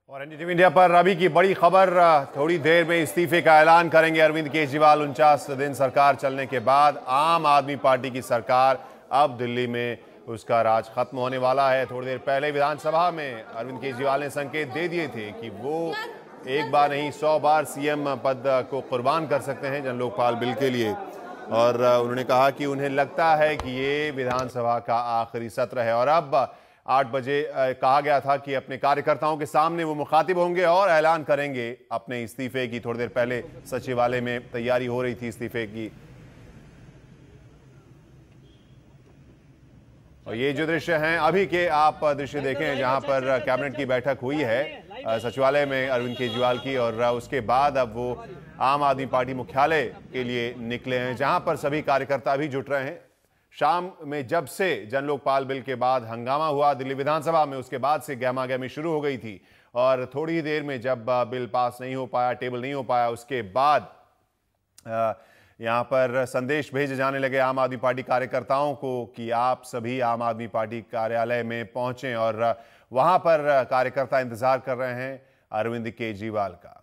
और NDTV India पर अभी की बड़ी खबर, थोड़ी देर में इस्तीफे का ऐलान करेंगे अरविंद केजरीवाल। 49 दिन सरकार चलने के बाद आम आदमी पार्टी की सरकार, अब दिल्ली में उसका राज खत्म होने वाला है। थोड़ी देर पहले विधानसभा में अरविंद केजरीवाल ने संकेत दे दिए थे कि वो एक बार नहीं 100 बार सीएम पद को कुर्बान कर सकते हैं जन लोकपाल बिल के लिए। और उन्होंने कहा कि उन्हें लगता है कि ये विधानसभा का आखिरी सत्र है। और अब 8 बजे कहा गया था कि अपने कार्यकर्ताओं के सामने वो मुखातिब होंगे और ऐलान करेंगे अपने इस्तीफे की। थोड़ी देर पहले सचिवालय में तैयारी हो रही थी इस्तीफे की। और ये जो दृश्य हैं अभी के, आप दृश्य देखें जहां पर कैबिनेट की बैठक हुई है सचिवालय में अरविंद केजरीवाल की, और उसके बाद अब वो आम आदमी पार्टी मुख्यालय के लिए निकले हैं जहां पर सभी कार्यकर्ता भी जुट रहे हैं। शाम में जब से जन लोकपाल बिल के बाद हंगामा हुआ दिल्ली विधानसभा में, उसके बाद से गहमा गहमी शुरू हो गई थी। और थोड़ी ही देर में जब बिल पास नहीं हो पाया, टेबल नहीं हो पाया, उसके बाद यहाँ पर संदेश भेजे जाने लगे आम आदमी पार्टी कार्यकर्ताओं को कि आप सभी आम आदमी पार्टी कार्यालय में पहुंचें। और वहां पर कार्यकर्ता इंतजार कर रहे हैं अरविंद केजरीवाल का।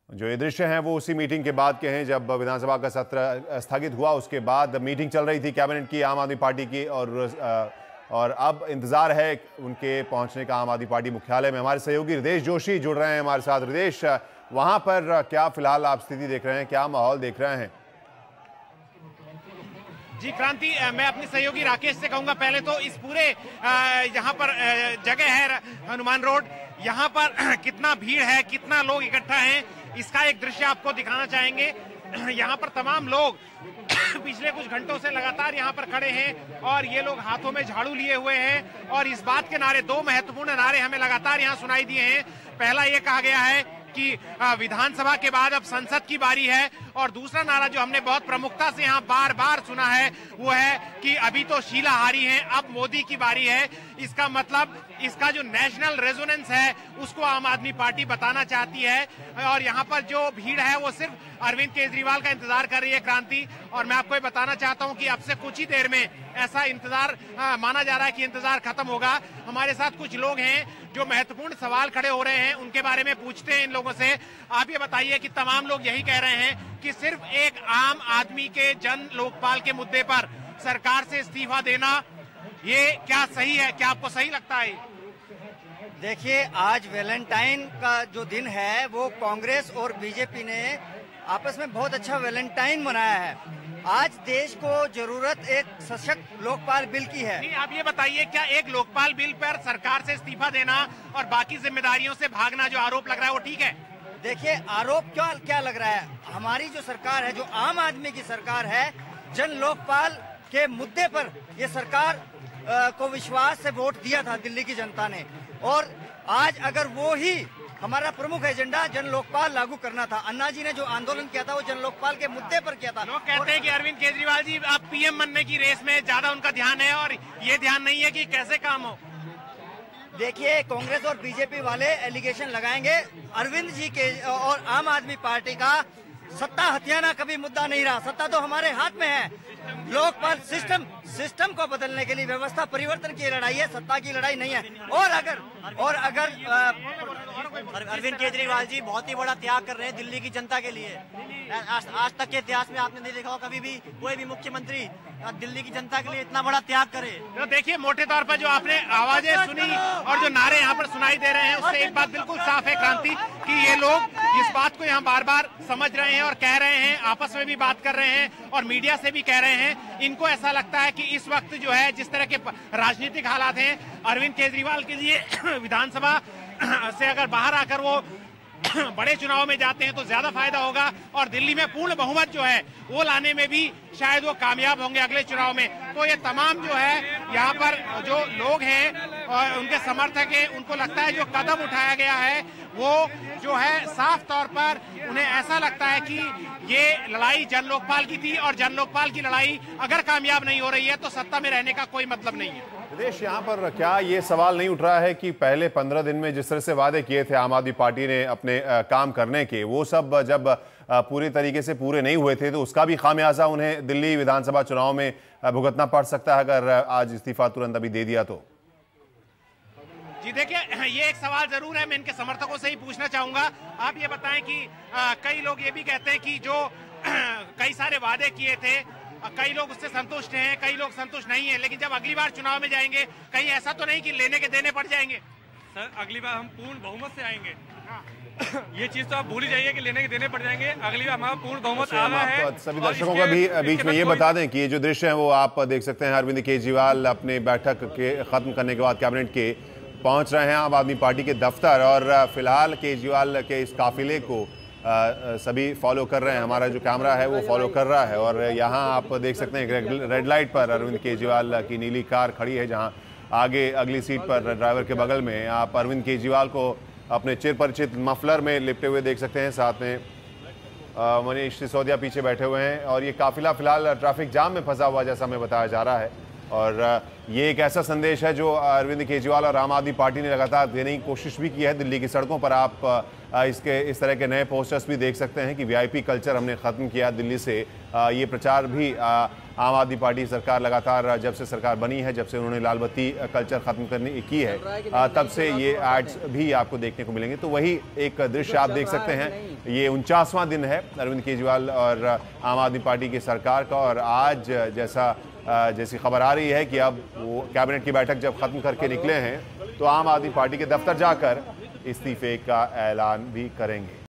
जो ये दृश्य हैं वो उसी मीटिंग के बाद के हैं जब विधानसभा का सत्र स्थगित हुआ। उसके बाद मीटिंग चल रही थी कैबिनेट की, आम आदमी पार्टी की, और अब इंतजार है उनके पहुंचने का आम आदमी पार्टी मुख्यालय में। हमारे सहयोगी हृदेश जोशी जुड़ रहे हैं हमारे साथ। हृदेश, वहां पर क्या फिलहाल आप स्थिति देख रहे हैं, क्या माहौल देख रहे हैं? जी क्रांति, मैं अपने सहयोगी राकेश से कहूंगा पहले तो इस पूरे यहाँ पर जगह है हनुमान रोड, यहाँ पर कितना भीड़ है, कितना लोग इकट्ठा हैं, इसका एक दृश्य आपको दिखाना चाहेंगे। यहाँ पर तमाम लोग पिछले कुछ घंटों से लगातार यहाँ पर खड़े हैं और ये लोग हाथों में झाड़ू लिए हुए हैं। और इस बात के नारे, दो महत्वपूर्ण नारे हमें लगातार यहाँ सुनाई दिए हैं। पहला ये कहा गया है कि विधानसभा के बाद अब संसद की बारी है, और दूसरा नारा जो हमने बहुत प्रमुखता से यहाँ बार बार सुना है वो है कि अभी तो शीला हारी हैं, अब मोदी की बारी है। इसका मतलब इसका जो नेशनल रेजोनेंस है उसको आम आदमी पार्टी बताना चाहती है। और यहाँ पर जो भीड़ है वो सिर्फ अरविंद केजरीवाल का इंतजार कर रही है क्रांति। और मैं आपको ये बताना चाहता हूँ कि अब से कुछ ही देर में ऐसा इंतजार माना जा रहा है कि इंतजार खत्म होगा। हमारे साथ कुछ लोग हैं जो महत्वपूर्ण सवाल खड़े हो रहे हैं, उनके बारे में पूछते हैं इन लोगों से। आप ये बताइए कि तमाम लोग यही कह रहे हैं कि सिर्फ एक आम आदमी के जन लोकपाल के मुद्दे पर सरकार से इस्तीफा देना, ये क्या सही है? क्या आपको सही लगता है? देखिए, आज वैलेंटाइन का जो दिन है वो कांग्रेस और बीजेपी ने आपस में बहुत अच्छा वैलेंटाइन मनाया है। आज देश को जरूरत एक सशक्त लोकपाल बिल की है। नहीं, आप ये बताइए, क्या एक लोकपाल बिल पर सरकार से इस्तीफा देना और बाकी जिम्मेदारियों से भागना जो आरोप लग रहा है वो ठीक है? देखिए, आरोप क्या लग रहा है, हमारी जो सरकार है, जो आम आदमी की सरकार है, जन लोकपाल के मुद्दे पर ये सरकार को विश्वास से वोट दिया था दिल्ली की जनता ने। और आज अगर वो ही हमारा प्रमुख एजेंडा जन लोकपाल लागू करना था, अन्ना जी ने जो आंदोलन किया था वो जन लोकपाल के मुद्दे पर किया था। लोग कहते हैं कि अरविंद केजरीवाल जी अब पीएम बनने की रेस में ज्यादा उनका ध्यान है और ये ध्यान नहीं है कि कैसे काम हो। देखिए, कांग्रेस और बीजेपी वाले एलिगेशन लगाएंगे। अरविंद जी के और आम आदमी पार्टी का सत्ता हथियाना कभी मुद्दा नहीं रहा। सत्ता तो हमारे हाथ में है। लोकपाल सिस्टम को बदलने के लिए, व्यवस्था परिवर्तन की लड़ाई है, सत्ता की लड़ाई नहीं है। और अगर अरविंद केजरीवाल जी बहुत ही बड़ा त्याग कर रहे हैं दिल्ली की जनता के लिए। आज तक के इतिहास में आपने नहीं देखा हो कभी भी कोई भी मुख्यमंत्री दिल्ली की जनता के लिए इतना बड़ा त्याग करे। तो देखिए, मोटे तौर पर जो आपने आवाजें सुनी और जो नारे यहाँ पर सुनाई दे रहे हैं उससे एक बात बिल्कुल साफ है क्रांति, कि ये लोग इस बात को यहाँ बार बार समझ रहे हैं और कह रहे हैं, आपस में भी बात कर रहे हैं और मीडिया से भी कह रहे हैं। इनको ऐसा लगता है कि इस वक्त जो है, जिस तरह के राजनीतिक हालात हैं, अरविंद केजरीवाल के लिए विधानसभा से अगर बाहर आकर वो बड़े चुनाव में जाते हैं तो ज्यादा फायदा होगा, और दिल्ली में पूर्ण बहुमत जो है वो लाने में भी शायद वो कामयाब होंगे अगले चुनाव में। तो ये तमाम जो है यहाँ पर जो लोग हैं और उनके समर्थक हैं, उनको लगता है जो कदम उठाया गया है वो जो है साफ तौर पर उन्हें ऐसा लगता है कि ये लड़ाई जन लोकपाल की थी, और जन लोकपाल की लड़ाई अगर कामयाब नहीं हो रही है तो सत्ता में रहने का कोई मतलब नहीं है। विदेश, यहाँ पर क्या ये सवाल नहीं उठ रहा है कि पहले 15 दिन में जिस तरह से वादे किए थे आम आदमी पार्टी ने अपने काम करने के, वो सब जब पूरे तरीके से पूरे नहीं हुए थे, तो उसका भी खामियाजा उन्हें दिल्ली विधानसभा चुनाव में भुगतना पड़ सकता है अगर आज इस्तीफा तुरंत अभी दे दिया तो। जी देखिए, ये एक सवाल जरूर है, मैं इनके समर्थकों से ही पूछना चाहूंगा। आप ये बताएं कि कई लोग ये भी कहते हैं कि जो कई सारे वादे किए थे, कई लोग उससे संतुष्ट हैं, कई लोग संतुष्ट नहीं है, लेकिन जब अगली बार चुनाव में जाएंगे कहीं ऐसा तो नहीं कि लेने के देने पड़ जाएंगे? सर, अगली बार हम पूर्ण बहुमत से आएंगे। ये चीज तो आप भूल ही जाइए कि लेने के देने पड़ जाएंगे। अगली बार हमारा पूर्ण बहुमत आ रहा है। सभी दर्शकों को भी बीच में ये बता दें कि ये जो दृश्य है वो आप देख सकते हैं, अरविंद केजरीवाल अपने बैठक के खत्म करने के बाद कैबिनेट के पहुंच रहे हैं आम आदमी पार्टी के दफ्तर, और फिलहाल केजरीवाल के इस काफिले को सभी फॉलो कर रहे हैं। हमारा जो कैमरा है वो फॉलो कर रहा है, और यहाँ आप देख सकते हैं रेड लाइट पर अरविंद केजरीवाल की नीली कार खड़ी है, जहाँ आगे अगली सीट पर ड्राइवर के बगल में आप अरविंद केजरीवाल को अपने चिर परिचित मफलर में लिपटे हुए देख सकते हैं। साथ में मनीष सिसोदिया पीछे बैठे हुए हैं, और ये काफिला फिलहाल ट्रैफिक जाम में फंसा हुआ जैसा हमें बताया जा रहा है। और ये एक ऐसा संदेश है जो अरविंद केजरीवाल और आम आदमी पार्टी ने लगातार देने की कोशिश भी की है। दिल्ली की सड़कों पर आप इस तरह के नए पोस्टर्स भी देख सकते हैं कि वीआईपी कल्चर हमने ख़त्म किया दिल्ली से। ये प्रचार भी आम आदमी पार्टी सरकार लगातार जब से सरकार बनी है, जब से उन्होंने लाल बत्ती कल्चर ख़त्म करने की है, तब से ये एड्स भी आपको देखने को मिलेंगे। तो वही एक दृश्य आप देख सकते हैं। ये 49वां दिन है अरविंद केजरीवाल और आम आदमी पार्टी की सरकार का, और आज जैसी खबर आ रही है कि अब वो कैबिनेट की बैठक जब खत्म करके निकले हैं तो आम आदमी पार्टी के दफ्तर जाकर इस्तीफे का ऐलान भी करेंगे।